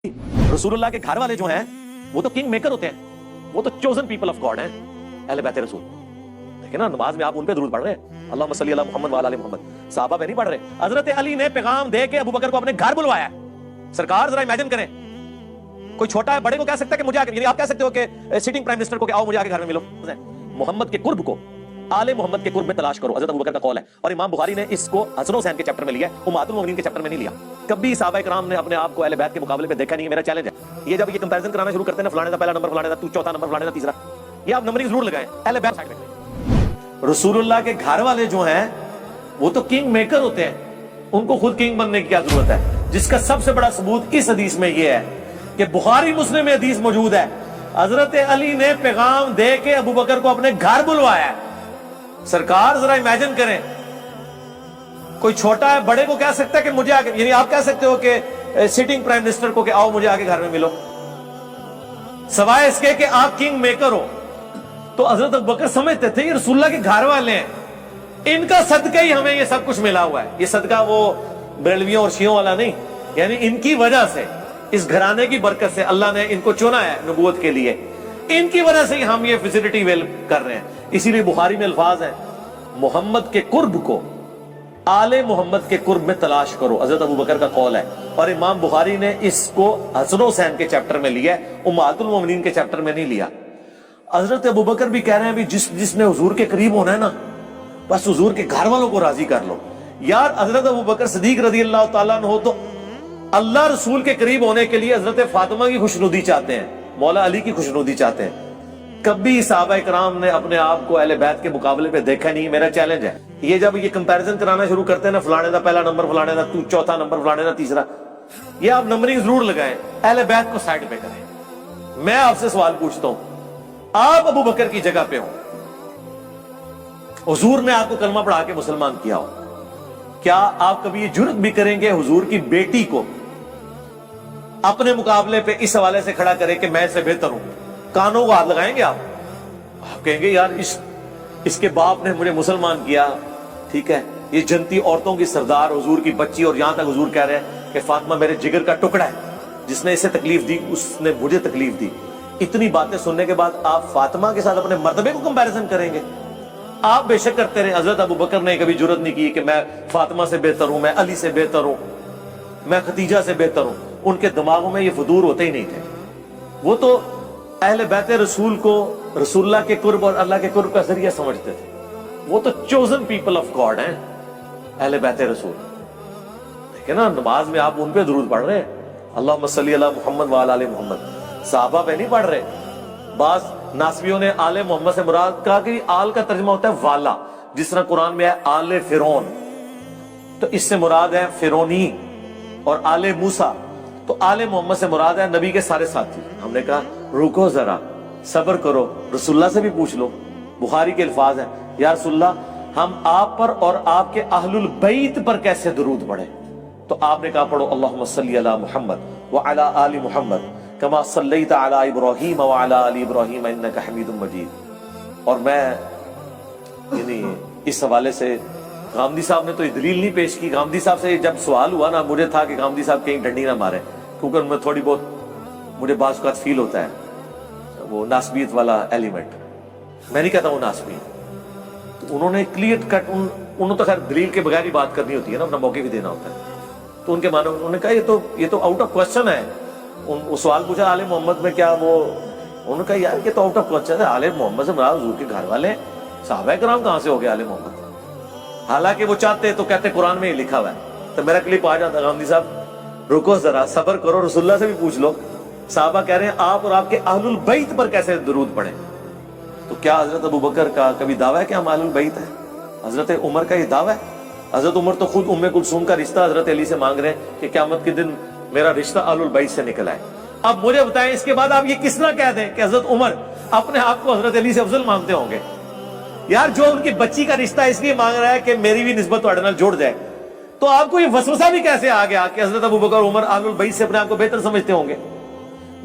रसूलुल्लाह के घर वाले जो हैं वो तो किंग मेकर होते हैं, वो तो चोजन पीपल ऑफ गॉड हैं, अहले बैत रसूल। देखिए ना, नमाज में आप उन पे दुरूद पढ़ रहे हैं, अल्लाहुम्मा सल्ली अला मुहम्मद व अला आलि मुहम्मद। साहबा पे नहीं पढ़ रहे। हजरत अली ने पैगाम दे के अबू बकर को अपने घर बुलवाया। सरकार जरा इमेजिन करें, कोई छोटा है बड़े को कह सकता है कि मुझे आके, यानी आप कह सकते हो कि सिटिंग प्राइम मिनिस्टर को कि आओ मुझे आके घर में मिलो। मोहम्मद के कुर्ब को, आले मोहम्मद के कुर्ब में तलाश करो, हजरत अबू बकर का कौल है। और इमाम बुखारी ने इसको हसन हुसैन के चैप्टर में लिया है, उम्मतुल मोमिनीन के चैप्टर में नहीं लिया। कभी सहाबा किराम ने अपने आप को अहले बैत के मुकाबले पे देखा नहीं है। मेरा चैलेंज है, ये जब ये कंपैरिजन कराना शुरू करते हैं ना, फलाने का पहला नंबर, फलाने का तू चौथा नंबर, फलाने का तीसरा, ये आप नंबरिंग जरूर लगाएं, अहले बैत साइड में। रसूलुल्लाह के घर वाले जो हैं वो तो किंग मेकर होते हैं, उनको खुद किंग बनने की क्या जरूरत है? जिसका सबसे बड़ा सबूत इस हदीस में ये है कि बुखारी मुस्लिम में हदीस मौजूद है, हजरत अली ने पैगाम दे के अबू बकर को अपने घर बुलवाया। सरकार जरा इमेजिन करें, कोई छोटा है बड़े को कह सकता है कि मुझे आके, यानी आप कह सकते हो कि सिटिंग प्राइम मिनिस्टर को कि आओ मुझे आके घर में मिलो, सवाए इसके कि आप किंग मेकर हो। तो हजरत अबू बकर समझते थे ये रसूलुल्लाह के घर वाले हैं, इनका सदका ही हमें ये सब कुछ मिला हुआ है। ये सदका वो बरेलवियों और शियों वाला नहीं, यानी इनकी वजह से, इस घराने की बरकत से अल्लाह ने इनको चुना है नबूवत के लिए, इनकी वजह से ही हम ये फैसिलिटी वेल कर रहे हैं। इसीलिए बुखारी में अल्फाज है, मोहम्मद के कुर्ब को आले मोहम्मद के कुर्ब में तलाश करो, हजरत अबू बकर का कौल है। और इमाम बुखारी ने इसको हसन हुसैन के चैप्टर में लिया है, उम्मतुल मोमिनीन के चैप्टर में नहीं लिया। हजरत अबू बकर भी कह रहे हैं, जिसने हुजूर के करीब होना है ना, बस हुजूर के घर वालों को राजी कर लो। यार हजरत अबू बकर सिद्दीक रज़ी अल्लाह तआला अन्हु तो अल्लाह रसूल के करीब होने के लिए हजरत फातिमा की खुशनुदी चाहते हैं, मौला अली की खुशनुदी चाहते हैं। कभी सहाबा इकराम ने अपने आप को अहले बैत के मुकाबले पे देखा नहीं। मेरा चैलेंज है, ये जब ये कंपैरिजन कराना शुरू करते हैं ना, फलाने का पहला नंबर, फलाने का तू चौथा नंबर, फलाने का तीसरा, ये आप नंबरिंग जरूर लगाएं, अहले बैत को साइड पे करें। मैं आपसे सवाल पूछता हूं, आप अबू बकर की जगह पे हो, हुजूर ने आपको कलमा पढ़ा के मुसलमान किया हो, क्या आप कभी ये जुर्त भी करेंगे हुजूर की बेटी को अपने मुकाबले पे इस हवाले से खड़ा करें कि मैं इससे बेहतर हूं? कानों को हाथ लगाएंगे आप कहेंगे यार इसके बाप ने मुझे मुसलमान किया, ठीक है, ये जनती औरतों की सरदार, हुजूर की बच्ची, और यहां तक हुजूर कह रहे हैं कि फातिमा मेरे जिगर का टुकड़ा है, जिसने इसे तकलीफ दी उसने मुझे तकलीफ दी। इतनी बातें सुनने के बाद आप फातिमा के साथ अपने मर्तबे को कंपैरिजन करेंगे? आप बेशक करते रहे, हजरत अबू बकर ने कभी जुर्रत नहीं की कि मैं फातिमा से बेहतर हूं, मैं अली से बेहतर हूं, मैं खतीजा से बेहतर हूं। उनके दिमागों में ये फुदूर होते ही नहीं थे। वो तो अहले बैत रसूल को रसूलुल्लाह के कुर्ब और अल्लाह के कुर्ब का जरिया समझते थे। वो तो चोजन पीपल ऑफ गॉड हैं, अहले बैत रसूल। देखिए ना, नमाज में आप उन पे दुरूद पढ़ रहे हैं, अल्लाहुम्मा सल्ली अला मुहम्मद व अला आलि मुहम्मद। साहबा पे नहीं पढ़ रहे। बास नासबियों ने आले मोहम्मद से मुराद कहा कि आल का तर्जुमा होता है वाला, जिस तरह कुरान में है आले फिरौन, तो इससे मुराद है फिरौनी। और आले मूसा, तो आले मोहम्मद से मुराद है नबी के सारे साथी। हमने कहा रुको जरा, सब्र करो, रसूलुल्लाह से भी पूछ लो। बुखारी के अल्फाज हैं, या रसूलुल्लाह हम आप पर और आपके अहलुल बैत पर कैसे दुरूद पढ़े? तो आपने कहा पढ़ो अल्लाहुम्मा सल्ली अला मुहम्मद व अला आलि मुहम्मद कमा सल्लैता अला इब्राहीम व अला आलि इब्राहीम इन्नका हमीदुम मजीद। और मैं यानी इस हवाले से गांधी साहब ने तो ये दलील नहीं पेश की। गांधी साहब से जब सवाल हुआ ना, मुझे था कि गांधी साहब कहीं डंडी ना मारे, क्योंकि उनमें थोड़ी बहुत मुझे बाज़ औक़ात फील होता है वो नासबियत वाला एलिमेंट। मैं नहीं कहता वो नासबी, तो उन्होंने क्लियर कट, उन्होंने तो खैर दलील के बगैर ही बात करनी होती है ना, अपना मौके भी देना होता है। तो उनके मानो उन्होंने कहा ये तो आउट ऑफ क्वेश्चन है। वो सवाल पूछा आले मोहम्मद में क्या, वो उन्होंने कहा यार ये तो आउट ऑफ क्वेश्चन है, आले मोहम्मद से मुराद हुजूर के घर वाले, सहाबा किराम कहां से हो गए आले मोहम्मद? हालांकि वो चाहते तो कहते कुरान में ही लिखा हुआ है, तो मेरा क्लिप आ जाता। गांधी साहब रुको जरा, सब्र करो, रसूलुल्लाह से भी पूछ लो। साहबा कह रहे हैं आप और आपके अहलुल बैत पर कैसे दुरूद पढ़े? तो क्या हजरत अबू बकर का कभी दावा है कि हम अहलुल बैत हैं? हजरत उमर का ये दावा है? हजरत उमर तो खुद उम्मे कुलसूम का रिश्ता हजरत अली से मांग रहे हैं कि क़यामत के दिन मेरा रिश्ता अहलुल बैत से निकल आए। अब मुझे बताएं, इसके बाद आप ये किस तरह कह दें कि हजरत उमर अपने आप को हजरत अली से अफजल मानते होंगे? यार जो उनकी बच्ची का रिश्ता इसलिए मांग रहा है कि मेरी भी निस्बत ਤੁਹਾਡੇ ਨਾਲ जुड़ जाए, तो आपको ये वसवसा भी कैसे आ गया कि हजरत अबू बकर उमर अहलुल बैत से अपने आप को बेहतर समझते होंगे?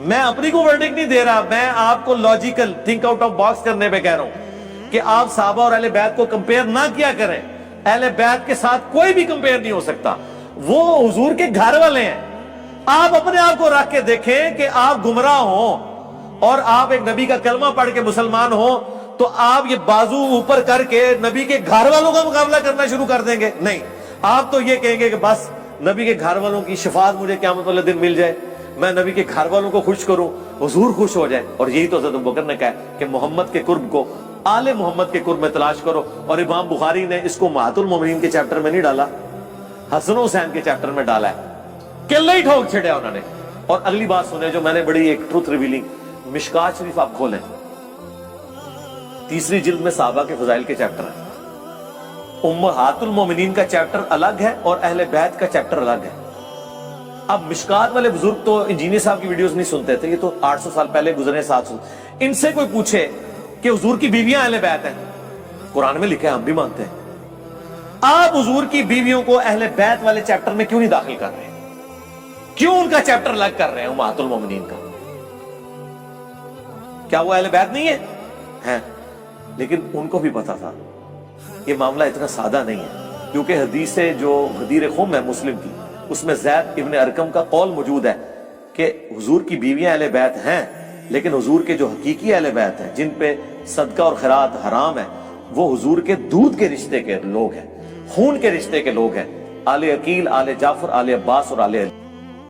मैं अपनी को वर्डिक्ट नहीं दे रहा, मैं आपको logical think out of box करने पे कह रहा हूं कि आप साहबा और अहले बैत को कंपेयर ना किया करें। अहले बैत के साथ कोई भी कंपेयर नहीं हो सकता, वो हुजूर के घर वाले हैं। آپ اپنے آپ کو رکھ کے دیکھیں کہ آپ گمراہ ہوں اور آپ ایک نبی کا کلمہ پڑھ کے مسلمان ہوں تو آپ یہ بازو اوپر کر کے نبی کے گھر والوں کا مقابلہ کرنا شروع کر دیں گے؟ نہیں، آپ تو یہ کہیں گے کہ بس نبی کے گھر والوں کی شفاعت مجھے قیامت والے دن مل جائے، میں نبی کے گھر والوں کو خوش کروں، حضور خوش ہو جائے۔ اور یہی تو حضرت ابوبکر نے کہا کہ محمد کے قرب کو، آل محمد کے قرب میں تلاش کرو، اور امام بخاری نے اس کو امہات المومنین کے چیپٹر میں نہیں ڈالا، حسن و حسین کے چیپٹر میں ڈالا ہے، قلعہ ہی ٹھوک چھڑیا انہوں نے۔ اور اگلی بات سنیں جو میں نے بڑی ایک ٹروتھ ریویلنگ، مشکات شریف آپ کھولیں، تیسری جلد میں صحابہ کے فضائل کے چیپٹر ہیں، امہات المومنین کا چیپٹر الگ ہے اور اہل بیت کا چیپٹر الگ ہے۔ اب مشکات والے بزرگ تو انجینئر صاحب کی ویڈیوز نہیں سنتے تھے، یہ تو 800 سال پہلے گزرے، 700، ان سے کوئی پوچھے کہ حضور کی بیویاں اہل بیت ہیں، قرآن میں لکھا ہے، ہم بھی مانتے ہیں، آپ حضور کی بیویوں کو اہل بیت والے چیپٹر میں کیوں نہیں داخل کر رہے ہیں؟ کیوں ان کا چیپٹر الگ کر رہے ہیں امہات المومنین کا؟ کیا وہ اہل بیت نہیں ہے؟ لیکن ان کو بھی پتا تھا یہ معاملہ اتنا سادہ نہیں ہے، کیونکہ حدیث جو غدیر خم ہے مسلم کی، اس میں زید ابن ارقم کا قول موجود ہے کہ حضور کی بیویاں اہل بیت ہیں، لیکن حضور کے جو حقیقی اہل بیت ہیں جن پہ صدقہ اور خیرات حرام ہے، وہ حضور کے دودھ کے رشتے کے لوگ ہیں، خون کے رشتے کے لوگ ہیں، آل عقیل، آل جعفر، آل عباس اور آل علی۔